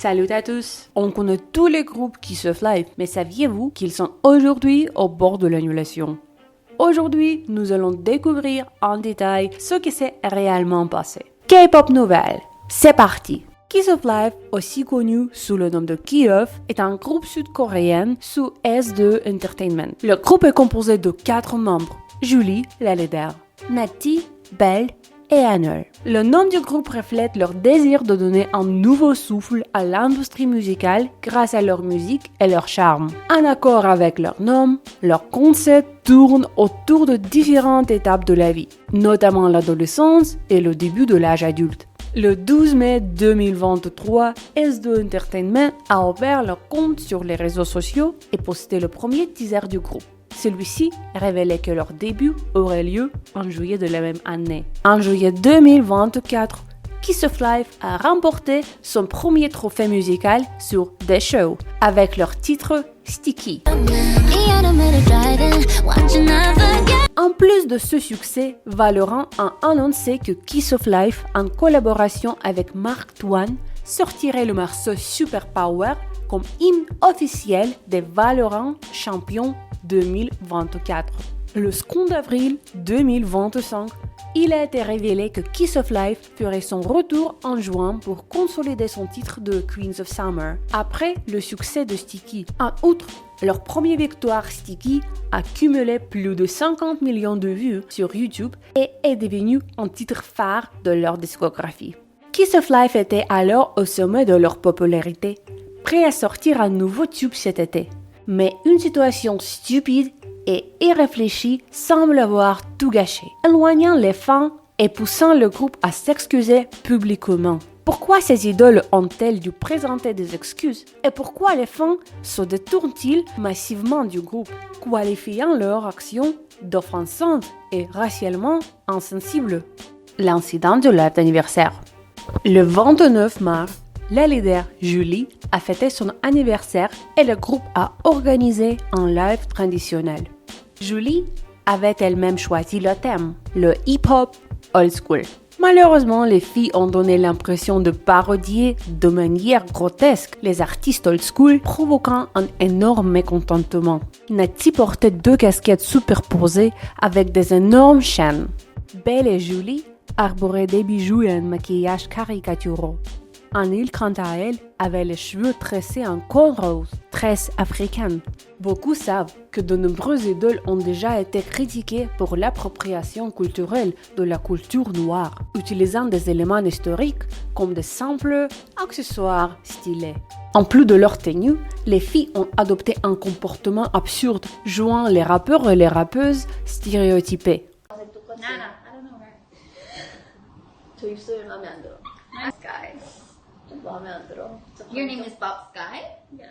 Salut à tous! On connaît tous les groupes Kiss of Life, mais saviez-vous qu'ils sont aujourd'hui au bord de l'annulation? Aujourd'hui, nous allons découvrir en détail ce qui s'est réellement passé. K-pop nouvelle, c'est parti! Kiss of Life, aussi connu sous le nom de K-Off, est un groupe sud-coréen sous S2 Entertainment. Le groupe est composé de 4 membres, Julie, la leader, Natty, Belle et Annol. Le nom du groupe reflète leur désir de donner un nouveau souffle à l'industrie musicale grâce à leur musique et leur charme. En accord avec leur nom, leur concept tourne autour de différentes étapes de la vie, notamment l'adolescence et le début de l'âge adulte. Le 12 mai 2023, S2 Entertainment a ouvert leur compte sur les réseaux sociaux et posté le premier teaser du groupe. Celui-ci révélait que leur début aurait lieu en juillet de la même année. En juillet 2024, Kiss of Life a remporté son premier trophée musical sur The Show avec leur titre Sticky. En plus de ce succès, Valorant a annoncé que Kiss of Life, en collaboration avec Mark Twain, sortirait le morceau Super Power comme hymne officiel des Valorant Champions 2024. Le 2 avril 2025, il a été révélé que Kiss of Life ferait son retour en juin pour consolider son titre de Queens of Summer, après le succès de Sticky. En outre, leur première victoire Sticky a cumulé plus de 50 millions de vues sur YouTube et est devenu un titre phare de leur discographie. Kiss of Life était alors au sommet de leur popularité, prêt à sortir un nouveau tube cet été. Mais une situation stupide et irréfléchie semble avoir tout gâché, éloignant les fans et poussant le groupe à s'excuser publiquement. Pourquoi ces idoles ont-elles dû présenter des excuses? Et pourquoi les fans se détournent-ils massivement du groupe, qualifiant leur action d'offensante et racialement insensible? L'incident de leur anniversaire. Le 29 mars, la leader Julie a fêté son anniversaire et le groupe a organisé un live traditionnel. Julie avait elle-même choisi le thème, le hip-hop old school. Malheureusement, les filles ont donné l'impression de parodier de manière grotesque les artistes old school, provoquant un énorme mécontentement. Natty portait 2 casquettes superposées avec des énormes chaînes. Belle et Julie arboraient des bijoux et un maquillage caricaturaux. Annol, quant à elle, avait les cheveux tressés en cornrows, tresse africaine. Beaucoup savent que de nombreuses idoles ont déjà été critiquées pour l'appropriation culturelle de la culture noire, utilisant des éléments historiques comme des simples accessoires stylés. En plus de leur tenue, les filles ont adopté un comportement absurde, jouant les rappeurs et les rappeuses stéréotypés. Your name is Bob Sky? Yeah.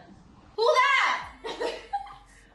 Who that?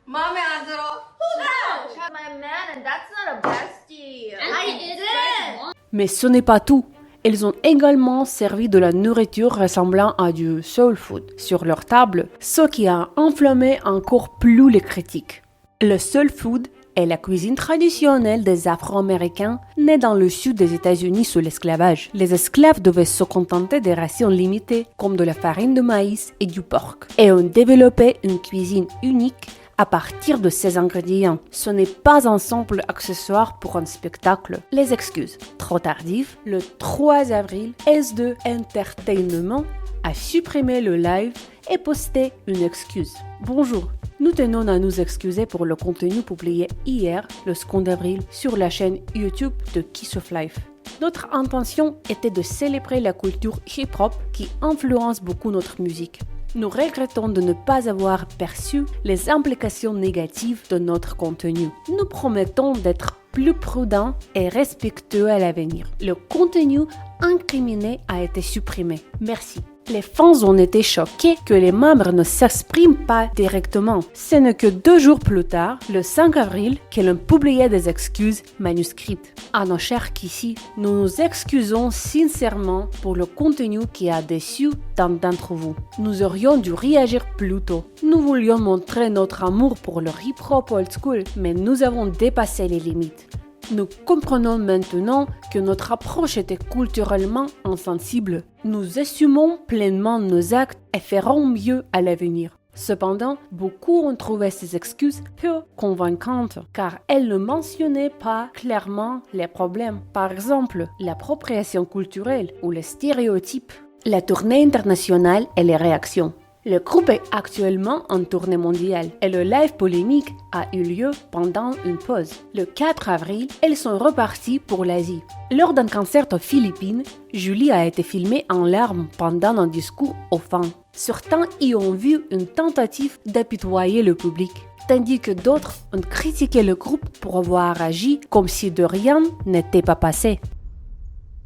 마음에 안 들어. Who that? My man, and that's not a bestie. I didn't. Mais ce n'est pas tout. Ils ont également servi de la nourriture ressemblant à du soul food sur leur table, ce qui a enflammé encore plus les critiques. Le soul food est la cuisine traditionnelle des Afro-Américains nés dans le sud des États-Unis sous l'esclavage. Les esclaves devaient se contenter des rations limitées, comme de la farine de maïs et du porc, et ont développé une cuisine unique à partir de ces ingrédients. Ce n'est pas un simple accessoire pour un spectacle. Les excuses. Trop tardives, le 3 avril, S2 Entertainment a supprimé le live et posté une excuse. Bonjour. Nous tenons à nous excuser pour le contenu publié hier, le 2 avril, sur la chaîne YouTube de Kiss of Life. Notre intention était de célébrer la culture hip-hop qui influence beaucoup notre musique. Nous regrettons de ne pas avoir perçu les implications négatives de notre contenu. Nous promettons d'être plus prudents et respectueux à l'avenir. Le contenu incriminé a été supprimé. Merci. Les fans ont été choqués que les membres ne s'expriment pas directement. Ce n'est que 2 jours plus tard, le 5 avril, que l'on publiait des excuses manuscrites. À nos chers Kissy, nous nous excusons sincèrement pour le contenu qui a déçu tant d'entre vous. Nous aurions dû réagir plus tôt. Nous voulions montrer notre amour pour le hip-hop old school, mais nous avons dépassé les limites. Nous comprenons maintenant que notre approche était culturellement insensible. Nous assumons pleinement nos actes et ferons mieux à l'avenir. Cependant, beaucoup ont trouvé ces excuses peu convaincantes car elles ne mentionnaient pas clairement les problèmes. Par exemple, l'appropriation culturelle ou les stéréotypes, la tournée internationale et les réactions. Le groupe est actuellement en tournée mondiale et le live polémique a eu lieu pendant une pause. Le 4 avril, elles sont reparties pour l'Asie. Lors d'un concert aux Philippines, Julie a été filmée en larmes pendant un discours aux fans. Certains y ont vu une tentative d'apitoyer le public, tandis que d'autres ont critiqué le groupe pour avoir agi comme si de rien n'était pas passé.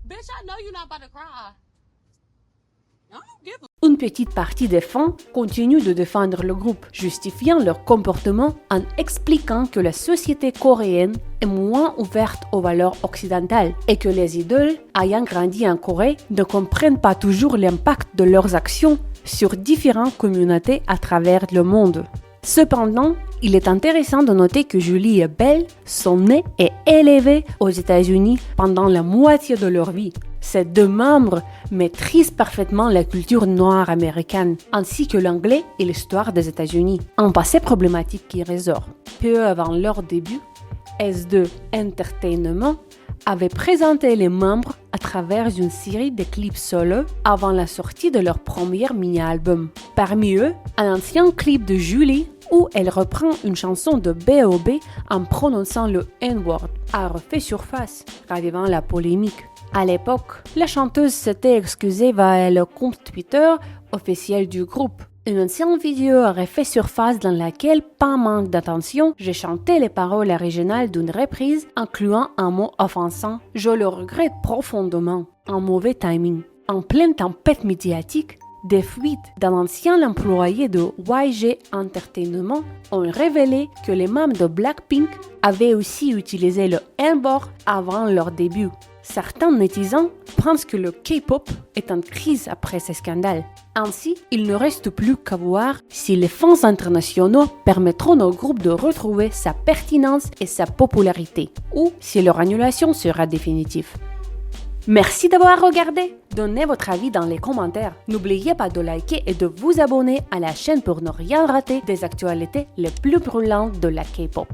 Bitch, I know you're not about to cry. Une petite partie des fans continue de défendre le groupe, justifiant leur comportement en expliquant que la société coréenne est moins ouverte aux valeurs occidentales et que les idoles ayant grandi en Corée ne comprennent pas toujours l'impact de leurs actions sur différentes communautés à travers le monde. Cependant, il est intéressant de noter que Julie et Belle sont nées et élevées aux États-Unis pendant la moitié de leur vie. Ces deux membres maîtrisent parfaitement la culture noire américaine, ainsi que l'anglais et l'histoire des États-Unis. Un passé problématique qui ressort. Peu avant leur début, S2 Entertainment avait présenté les membres à travers une série de clips solo avant la sortie de leur premier mini-album. Parmi eux, un ancien clip de Julie où elle reprend une chanson de B.O.B. en prononçant le N-word a refait surface, ravivant la polémique. À l'époque, la chanteuse s'était excusée via le compte Twitter officiel du groupe. Une ancienne vidéo a refait surface dans laquelle, par manque d'attention, j'ai chanté les paroles originales d'une reprise incluant un mot offensant. Je le regrette profondément. Un mauvais timing. En pleine tempête médiatique, des fuites d'un ancien employé de YG Entertainment ont révélé que les membres de Blackpink avaient aussi utilisé le N-word avant leur début. Certains netizens pensent que le K-pop est en crise après ces scandales. Ainsi, il ne reste plus qu'à voir si les fans internationaux permettront au groupe de retrouver sa pertinence et sa popularité, ou si leur annulation sera définitive. Merci d'avoir regardé. Donnez votre avis dans les commentaires. N'oubliez pas de liker et de vous abonner à la chaîne pour ne rien rater des actualités les plus brûlantes de la K-pop.